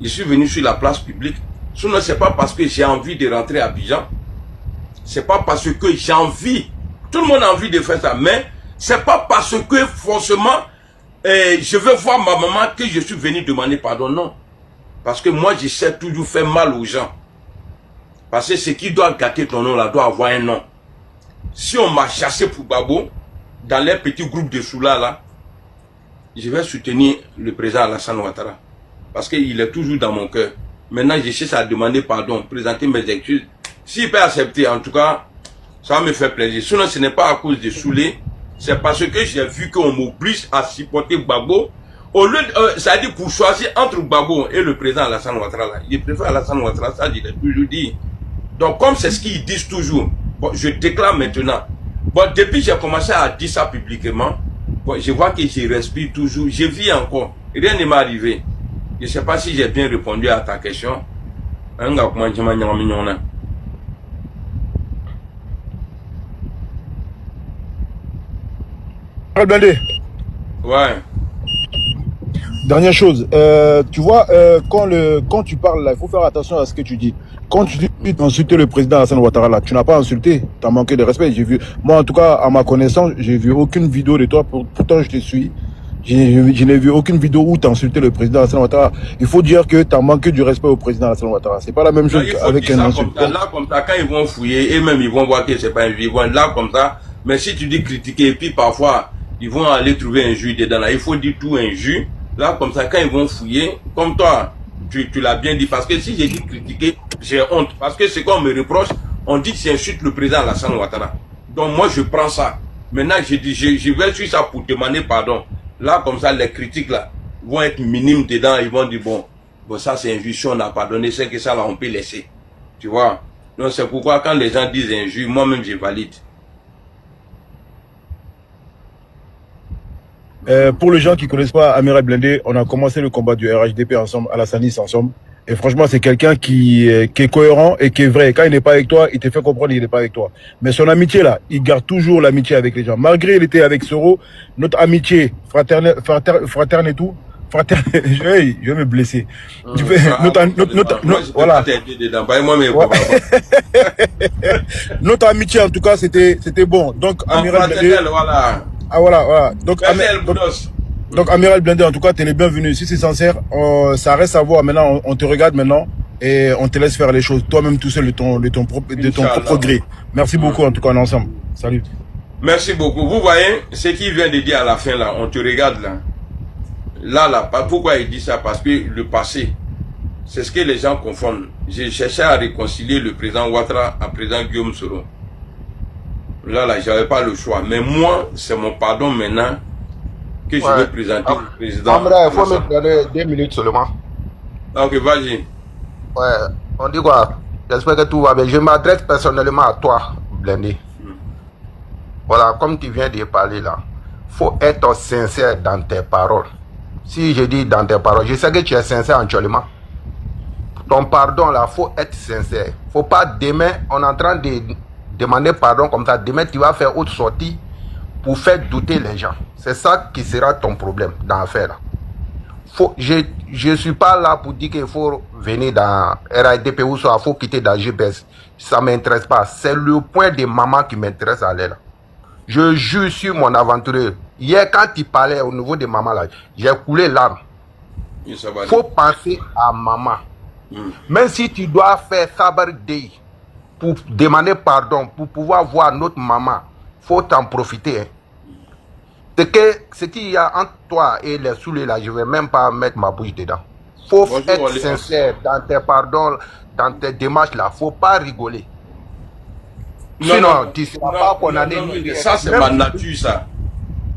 je suis venu sur la place publique. Sinon, c'est pas parce que j'ai envie de rentrer à Abidjan. C'est pas parce que j'ai envie. Tout le monde a envie de faire ça. Mais c'est pas parce que forcément je veux voir ma maman que je suis venu demander pardon. Non. Parce que moi, je sais toujours faire mal aux gens. Parce que ce qui doit gâter ton nom là doit avoir un nom. Si on m'a chassé pour Gbagbo, dans les petits groupes de Soula là, je vais soutenir le président Alassane Ouattara. Parce qu'il est toujours dans mon cœur. Maintenant, je cherche à demander pardon, présenter mes excuses. S'il peut accepter, en tout cas, ça me fait plaisir. Sinon, ce n'est pas à cause de Soulé. C'est parce que j'ai vu qu'on m'oblige à supporter Gbagbo. Au lieu de, ça dit pour choisir entre Gbagbo et le président Alassane Ouattara là. Je préfère Alassane Ouattara, ça je l'ai toujours dit. Donc, comme c'est ce qu'ils disent toujours, bon, je déclare maintenant. Bon, depuis que j'ai commencé à dire ça publiquement, bon, je vois que je respire toujours, je vis encore. Rien ne m'est arrivé. Je ne sais pas si j'ai bien répondu à ta question. Blindé. Ouais. Dernière chose, tu vois, quand tu parles là, il faut faire attention à ce que tu dis. Quand tu dis insulter le président Alassane Ouattara là, tu n'as pas insulté, tu as manqué de respect. J'ai vu, moi en tout cas, à ma connaissance, j'ai vu aucune vidéo de toi, pourtant je te suis. Je n'ai vu aucune vidéo où tu as insulté le président Alassane Ouattara. Il faut dire que tu as manqué du respect au président Alassane Ouattara. C'est pas la même chose qu'avec un insulte. Là, comme ça, quand ils vont fouiller, et même ils vont voir que c'est pas un juge, ils vont là comme ça. Mais si tu dis critiquer, et puis parfois, ils vont aller trouver un juge dedans là. Il faut dire tout un juge. Là, comme ça, quand ils vont fouiller, comme toi, tu l'as bien dit. Parce que si j'ai dit critiquer, j'ai honte. Parce que c'est qu'on me reproche, on dit que j'insulte le président Alassane Ouattara. Donc moi, je prends ça. Maintenant, je vais sur ça pour demander pardon. Là, comme ça, les critiques là vont être minimes dedans. Ils vont dire, bon ça c'est injuste, si on n'a pas donné, c'est que ça là, on peut laisser. Tu vois. Donc c'est pourquoi quand les gens disent injuste, moi-même, je valide. Pour les gens qui ne connaissent pas Amiral Blindé, on a commencé le combat du RHDP ensemble, à la Sanis ensemble. Et franchement, c'est quelqu'un qui est cohérent et qui est vrai. Quand il n'est pas avec toi, il te fait comprendre qu'il n'est pas avec toi. Mais son amitié, là, il garde toujours l'amitié avec les gens. Malgré il était avec Soro, notre amitié fraterne et tout, je vais me blesser. Voilà. Notre amitié, en tout cas, c'était bon. Donc, Amiral Blindé, voilà. ah, voilà. Donc, Amiral Blindé, en tout cas, tu es le bienvenu. Si c'est sincère, ça reste à voir. Maintenant, on te regarde maintenant et on te laisse faire les choses toi-même tout seul de ton propre gré. Merci beaucoup, en tout cas, ensemble. Salut. Merci beaucoup. Vous voyez ce qu'il vient de dire à la fin, là. On te regarde, là. Là, pourquoi il dit ça? Parce que le passé, c'est ce que les gens confondent. J'ai cherché à réconcilier le président Ouattara à président Guillaume Soro. Là, j'avais pas le choix. Mais moi, c'est mon pardon maintenant que je vais présenter le président. Amra, il faut me donner 2 minutes seulement. Ok, vas-y. Ouais, on dit quoi? J'espère que tout va bien. Je m'adresse personnellement à toi, Blindé. Voilà, comme tu viens de parler là, faut être sincère dans tes paroles. Si je dis dans tes paroles, je sais que tu es sincère actuellement. Ton pardon là, faut être sincère. Faut pas demain, on est en train de demander pardon comme ça. Demain, tu vas faire autre sortie pour faire douter les gens. C'est ça qui sera ton problème dans l'affaire là. Je ne suis pas là pour dire qu'il faut venir dans RADP ou soit il faut quitter dans GPS. Ça ne m'intéresse pas. C'est le point de maman qui m'intéresse à aller là. Je jure sur mon aventurier. Hier, quand il parlait au niveau de maman là, j'ai coulé larmes. Il faut penser à maman. Même si tu dois faire Sabar Day pour demander pardon, pour pouvoir voir notre maman, faut t'en profiter. Hein. Ce qu'il y a entre toi et les soulés là, je ne vais même pas mettre ma bouche dedans. Faut être sincère dans tes pardons, dans tes démarches là. Faut pas rigoler. Sinon, tu ne seras pas condamné. Ça, c'est ma nature, ça.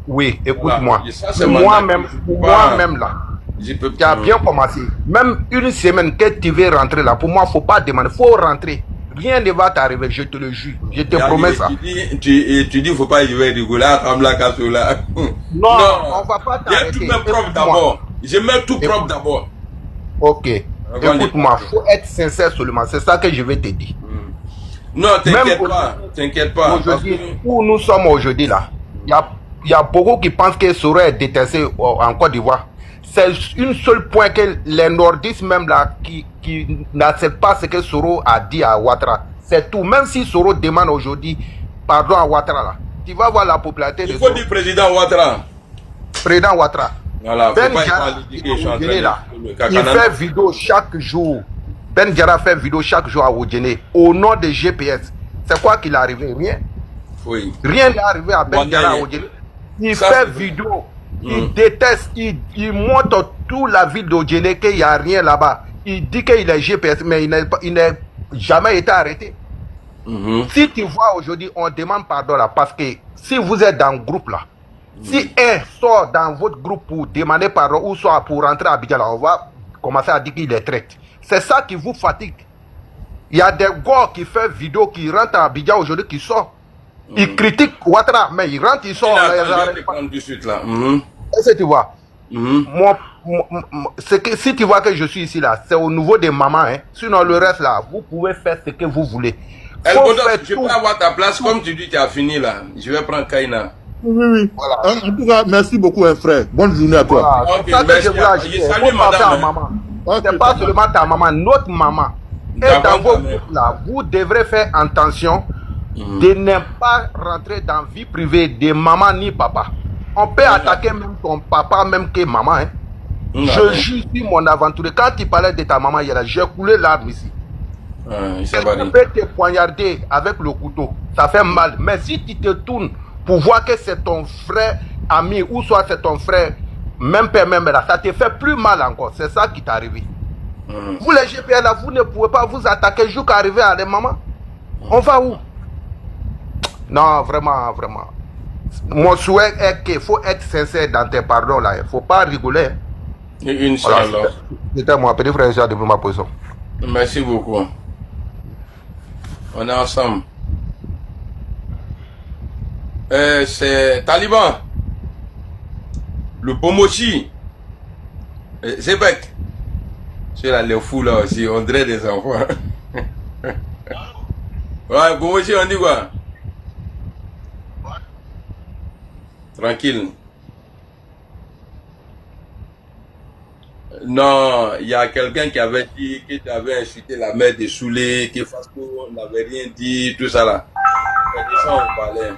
Oui, écoute-moi. Moi-même là, tu as bien commencé. Même une semaine que tu veux rentrer là, pour moi, il ne faut pas demander. Il faut rentrer. Rien ne va t'arriver, je te le jure. Je te promets ça. Tu dis, il ne faut pas y rigoler. Non, on ne va pas t'arrêter. Je mets tout propre d'abord. Je mets tout propre d'abord. Ok. Écoute-moi, il faut être sincère seulement. C'est ça que je vais te dire. Non, t'inquiète pas. Aujourd'hui, où nous sommes aujourd'hui là, il y a beaucoup qui pensent que Soro est détesté en Côte d'Ivoire. C'est une seule point que les nordistes même là qui n'acceptent pas ce que Soro a dit à Ouattara. C'est tout. Même si Soro demande aujourd'hui pardon à Ouattara là, tu vas voir la popularité de Soro. Il faut dire président Ouattara. Président Ouattara. Voilà, Ben Diarra, il fait vidéo chaque jour. Ben Diarra fait vidéo chaque jour à Wodjene au nom de GPS. C'est quoi qu'il est arrivé? Rien. Oui. Rien n'est arrivé à Ben Diarra à Wodjene. Il fait vidéo. Il déteste. Il montre toute la ville d'Odjene qu'il n'y a rien là-bas. Il dit qu'il est GPS, mais il n'a jamais été arrêté. Si tu vois aujourd'hui, on demande pardon là, parce que si vous êtes dans le groupe là, si un sort dans votre groupe pour demander pardon ou soit pour rentrer à Abidjan, on va commencer à dire qu'il est traite. C'est ça qui vous fatigue. Il y a des gars qui font vidéo, qui rentrent à Abidjan aujourd'hui, qui sortent. Ils critiquent Ouattara, mais ils rentrent, ils sortent. Est-ce que tu vois? Si tu vois que je suis ici là, c'est au niveau des mamans. Hein. Sinon, le reste là, vous pouvez faire ce que vous voulez. Je peux avoir ta place, comme tu dis, tu as fini là. Je vais prendre Kaina. Oui. Voilà. En tout cas, merci beaucoup, hein, frère. Bonne journée à toi. Voilà. Okay, ça que je voulais ajouter. Salut, madame. Maman. C'est pas seulement ta maman, notre maman. Et dans vos groupes là, vous devrez faire attention de ne pas rentrer dans la vie privée de maman ni papa. On peut attaquer même ton papa, même que maman. Hein. Je jure sur mon aventure. Quand tu parlais de ta maman, j'ai coulé l'arme ici. Elle peut te poignarder avec le couteau. Ça fait mal. Mais si tu te tournes pour voir que c'est ton frère ami ou soit c'est ton frère, même père, même là, ça te fait plus mal encore. C'est ça qui t'est arrivé. Vous les GPL là, vous ne pouvez pas vous attaquer jusqu'à arriver à les mamans. On va où? Non, vraiment, vraiment. Mon souhait est qu'il faut être sincère dans tes pardons là. Il ne faut pas rigoler. Inch'Allah. Voilà, c'était mon petit frère Jean depuis ma position. Merci beaucoup. On est ensemble. C'est Taliban. Le Pomochi. Zebek. C'est là, les fous là aussi, on dirait des enfants. Ouais, bon aussi, on dit quoi? Tranquille. Non, il y a quelqu'un qui avait dit que tu avais insulté la mère de Soulé, que Fasco n'avait rien dit, tout ça là. Et de ça, on parlait.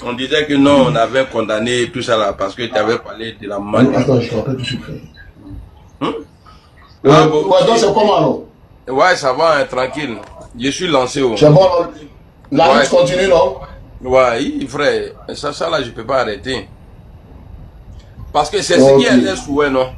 On disait que non, on avait condamné tout ça là, parce que tu avais parlé de la maladie. Attends, je te rappelle tout de suite. Ah, bon, Ouais, donc c'est comment alors? ouais, ça va, hein, tranquille. Je suis lancé. C'est bon, la lutte continue, non? Ouais, frère, ça là, je peux pas arrêter. Parce que c'est ce qui est les souhaits, non?